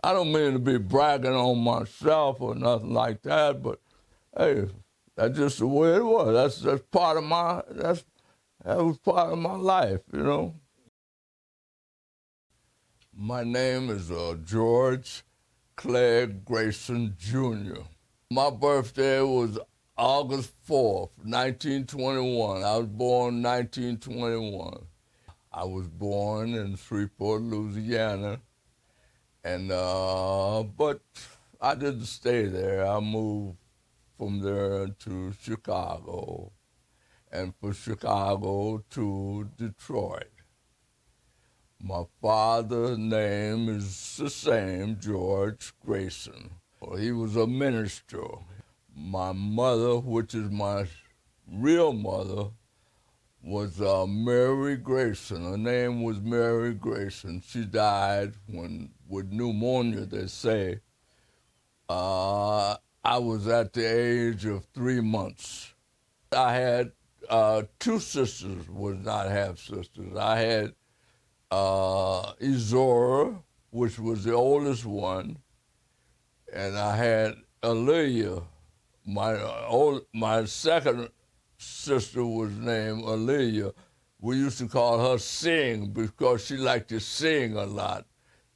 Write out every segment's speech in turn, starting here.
I don't mean to be bragging on myself or nothing like that, but hey, that's just the way it was. That's part of that was part of my life, you know. My name is George Clegg Grayson Jr. My birthday was August 4th, 1921. I was born 1921. I was born in Shreveport, Louisiana, and but I didn't stay there. I moved from there to Chicago, and from Chicago to Detroit. My father's name is the same, George Grayson. He was a minister. My mother, which is my real mother, was Mary Grayson. Her name was Mary Grayson. She died with pneumonia, they say. I was at the age of 3 months. I had two sisters, was not half sisters. I had Izora, which was the oldest one, and I had Aaliyah. My second sister was named Aaliyah. We used to call her Sing because she liked to sing a lot.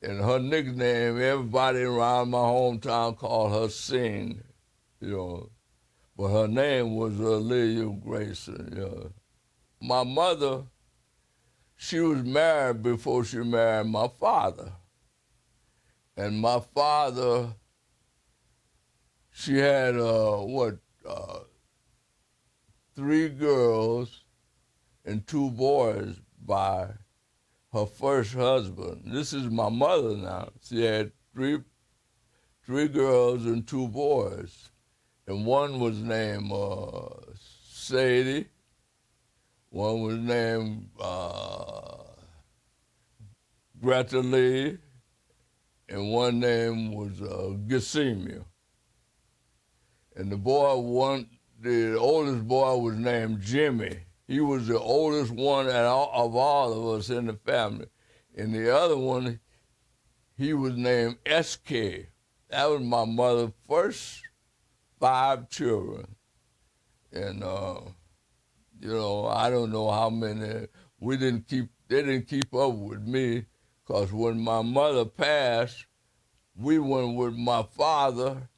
And her nickname, everybody around my hometown called her Sing, you know. But her name was Aaliyah Grayson, yeah. My mother, she was married before she married my father. And my father, she had, 3 girls and 2 boys by her first husband. This is my mother now. She had three girls and 2 boys. And one was named Sadie. One was named Greta Lee. And one name was Gethsemia. And the oldest boy was named Jimmy. He was the oldest one of all of us in the family. And the other one, he was named S.K. That was my mother's first 5 children. And, you know, I don't know how many, they didn't keep up with me, because when my mother passed, we went with my father,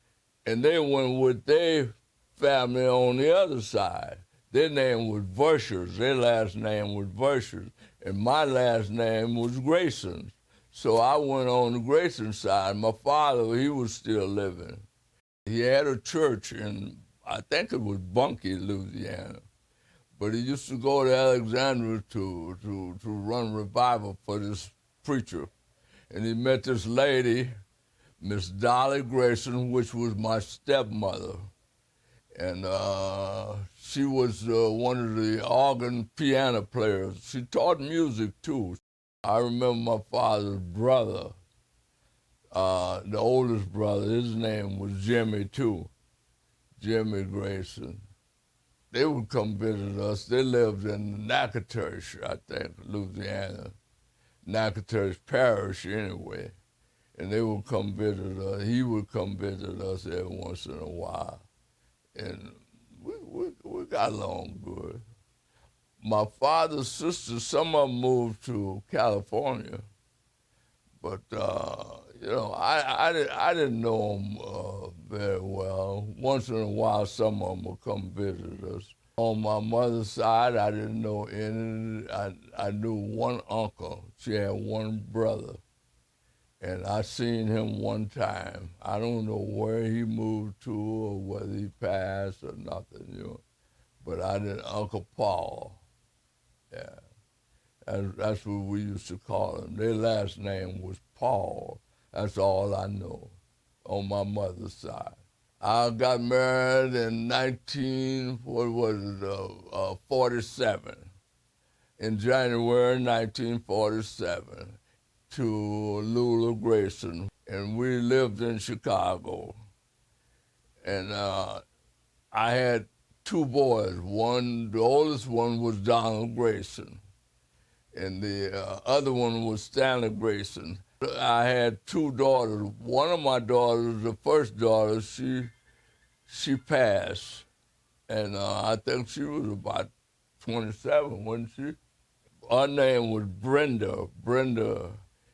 and they went with their family on the other side. Their name was Verschers. Their last name was Verschers. And my last name was Grayson. So I went on the Grayson side. My father, he was still living. He had a church in, I think it was Bunkie, Louisiana. But he used to go to Alexandria to run revival for this preacher. And he met this lady, Miss Dolly Grayson, which was my stepmother. And she was one of the organ piano players. She taught music too. I remember my father's brother, the oldest brother, his name was Jimmy too, Jimmy Grayson. They would come visit us. They lived in Natchitoches, I think, Louisiana, Natchitoches Parish anyway. And they would come visit us. He would come visit us every once in a while. And we got along good. My father's sisters, some of them moved to California, but you know, I didn't know them very well. Once in a while, some of them would come visit us. On my mother's side, I didn't know any. I knew one uncle. She had one brother. And I seen him one time. I don't know where he moved to or whether he passed or nothing, you know. But I did Uncle Paul. Yeah. That's what we used to call him. Their last name was Paul. That's all I know on my mother's side. I got married in 47. In January 1947. To Lula Grayson, and we lived in Chicago. And I had 2 boys. The oldest one was Donald Grayson, and the other one was Stanley Grayson. I had two daughters. One of my daughters, the first daughter, she passed, and I think she was about 27, wasn't she? Her name was Brenda,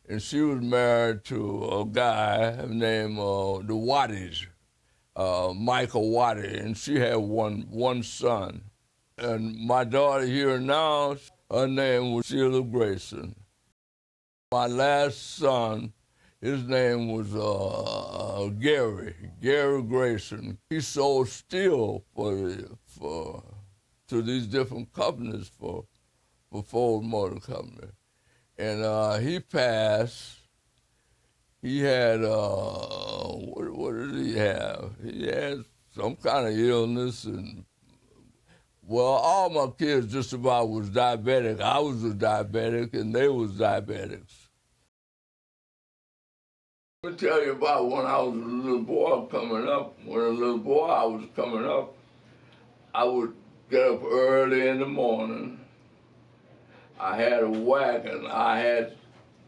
and she was married to a guy named the Watties, Michael Watty, and she had one son. And my daughter here now, her name was Sheila Grayson. My last son, his name was Gary Grayson. He sold steel to these different companies for Ford Motor Company. And he passed. He had, what did he have? He had some kind of illness, and well, all my kids just about was diabetic. I was a diabetic, and they was diabetics. Let me tell you about when I was a little boy coming up. When a little boy I was coming up, I would get up early in the morning. I had a wagon. A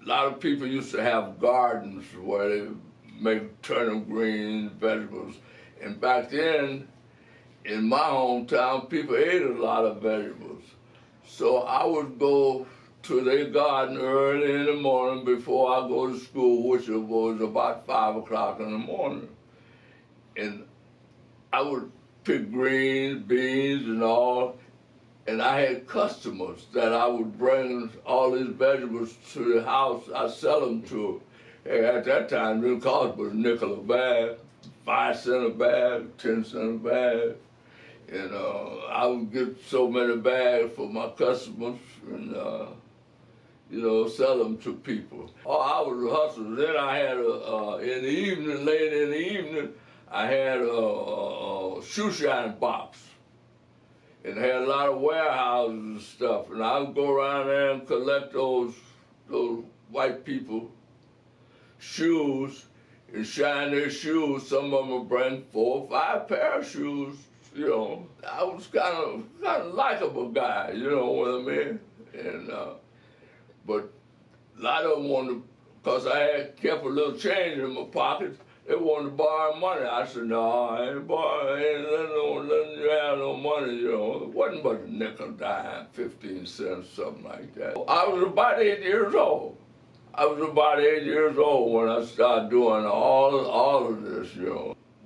lot of people used to have gardens where they make turnip greens, vegetables. And back then, in my hometown, people ate a lot of vegetables. So I would go to their garden early in the morning before I go to school, which was about 5 o'clock in the morning. And I would pick greens, beans, and all. And I had customers that I would bring all these vegetables to the house. I sell them to. Hey, at that time, it didn't cost but a nickel a bag, 5 cents a bag, 10 cents a bag. And I would get so many bags for my customers and, sell them to people. Oh, I was a hustler. Then I had, in the evening, late in the evening, I had a shoe shine box. And had a lot of warehouses and stuff. And I would go around there and collect those white people shoes and shine their shoes. Some of them would bring 4 or 5 pair of shoes. I was kind of likable guy, you know what I mean? And but a lot of them wanted, because I had kept a little change in my pockets, they wanted to borrow money. I said, no, I ain't letting you have no money, It wasn't but a nickel, dime, 15 cents, something like that. I was about 8 years old. I was about 8 years old when I started doing all of this,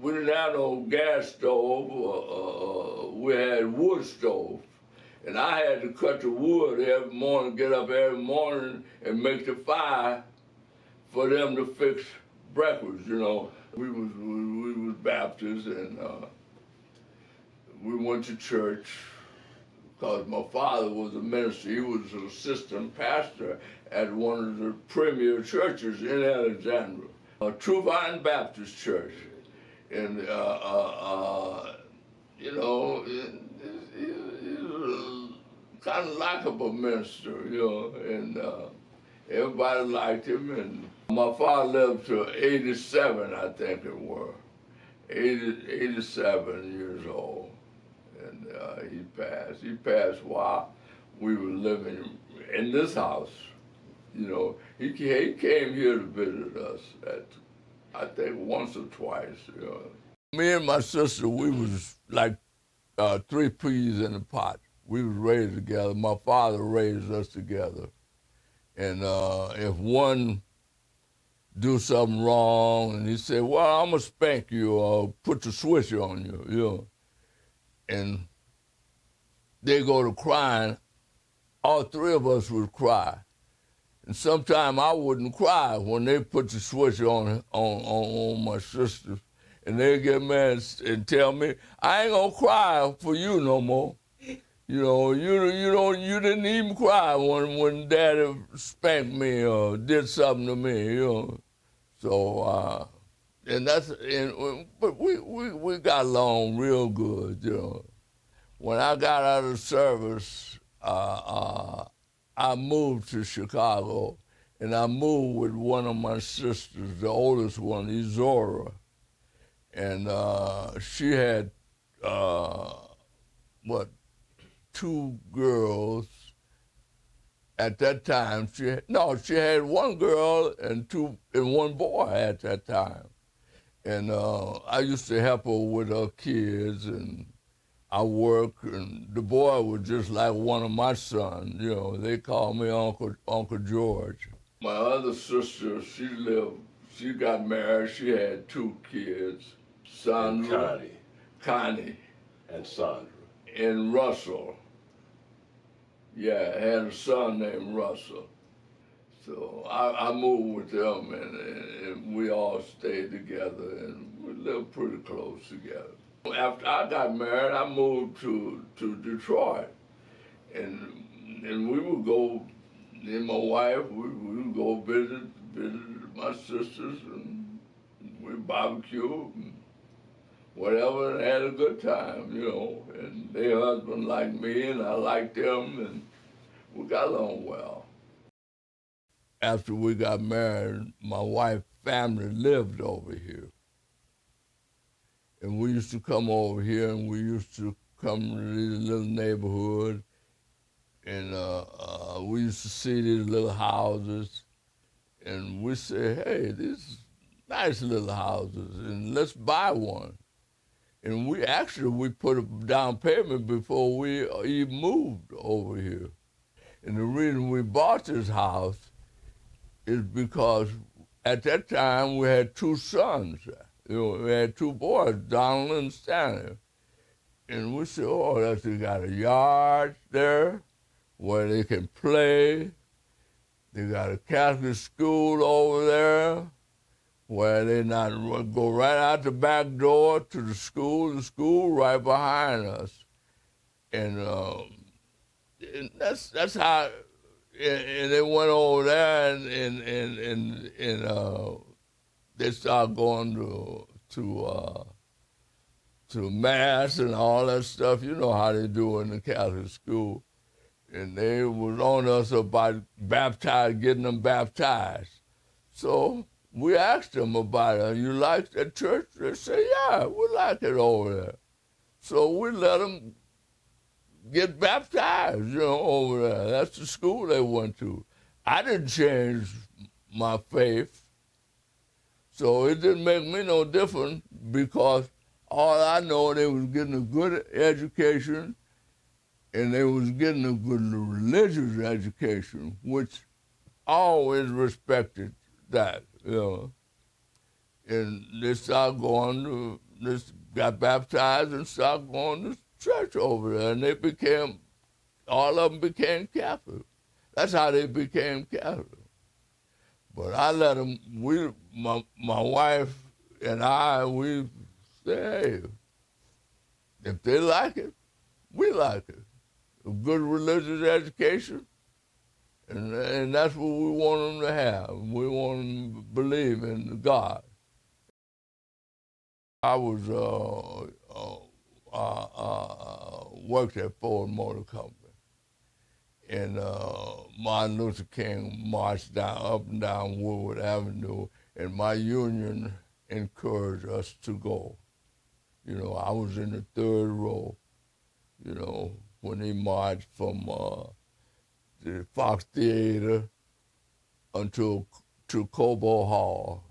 We didn't have no gas stove. We had wood stove. And I had to cut the wood every morning, get up every morning and make the fire for them to fix breakfast, We was Baptists, and we went to church because my father was a minister. He was an assistant pastor at one of the premier churches in Alexandria, True Vine Baptist Church. And, he was a kind of likable minister, and everybody liked him. And my father lived to 87, I think it was, 87 years old, and he passed. He passed while we were living in this house. He came here to visit us I think once or twice. Me and my sister, we was like 3 peas in a pot. We was raised together. My father raised us together. And if one do something wrong, and he said, well, I'm gonna spank you or put the switch on you, And they go to crying, all 3 of us would cry. And sometimes I wouldn't cry when they put the switch on my sister. And they'd get mad and tell me, I ain't gonna cry for you no more. You didn't even cry when Daddy spanked me or did something to me, So, but we got along real good, When I got out of service, I moved to Chicago, and I moved with one of my sisters, the oldest one, Izora. And she had, 2 girls At that time, she had one girl and one boy at that time. And I used to help her with her kids, and I worked, and the boy was just like one of my sons. You know, they called me Uncle George. My other sister, she got married. She had 2 kids, Sandra, and Connie, and Sandra. and Russell. Yeah, I had a son named Russell. So I moved with them, and we all stayed together, and we lived pretty close together. After I got married, I moved to Detroit, and we would go, me and my wife, we would go visit my sisters, and we barbecue and whatever, and had a good time, you know. And their husband liked me, and I liked them, and we got along well. After we got married, my wife's family lived over here. And we used to come over here, and we used to come to these little neighborhoods, and we used to see these little houses, and we say, hey, these nice little houses, and let's buy one. And we put a down payment before we even moved over here. And the reason we bought this house is because at that time we had 2 sons. You know, we had 2 boys, Donald and Stanley. And we said, oh, they got a yard there where they can play. They got a Catholic school over there where they not go right out the back door to the school right behind us. And that's how, and they went over there, and they started going to mass and all that stuff. You know how they do in the Catholic school. And they was on us about getting them baptized. So we asked them about it. You like that church? They said, yeah, we like it over there. So we let them get baptized, you know, over there. That's the school they went to. I didn't change my faith, so it didn't make me no difference, because all I know, they was getting a good education, and they was getting a good religious education, which I always respected that, you know. And they started got baptized and started going to church over there, and all of them became Catholic. That's how they became Catholic. But I let them, my wife and I, we say, hey, if they like it, we like it. A good religious education, and that's what we want them to have. We want them to believe in God. I was worked at Ford Motor Company, and Martin Luther King marched up and down Woodward Avenue, and my union encouraged us to go. You know, I was in the 3rd row, you know, when he marched from the Fox Theater to Cobo Hall.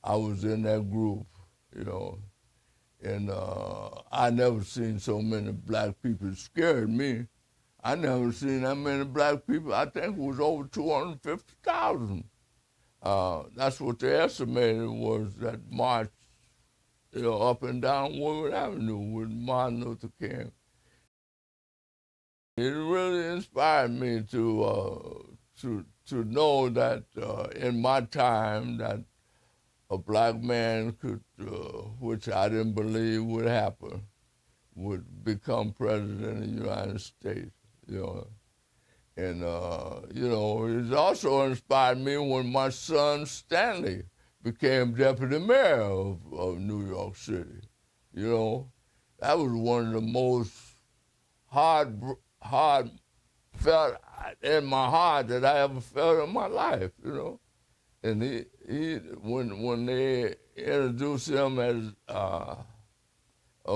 I was in that group, you know. And I never seen so many black people. It scared me. I never seen that many black people. I think it was over 250,000. That's what they estimated was that march, you know, up and down Woodward Avenue with Martin Luther King. It really inspired me to know that in my time that a black man could, which I didn't believe would happen, would become president of the United States, you know. And, you know, it also inspired me when my son Stanley became deputy mayor of New York City. You know, that was one of the most hard felt in my heart that I ever felt in my life, you know. And when they introduced him as a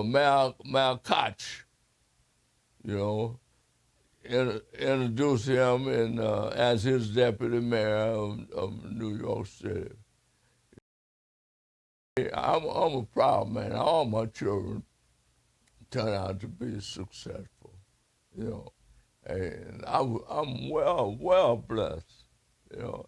Mal Koch, you know, introduce him as his deputy mayor of New York City. I'm a proud man. All my children turn out to be successful, you know, and I'm well blessed, you know.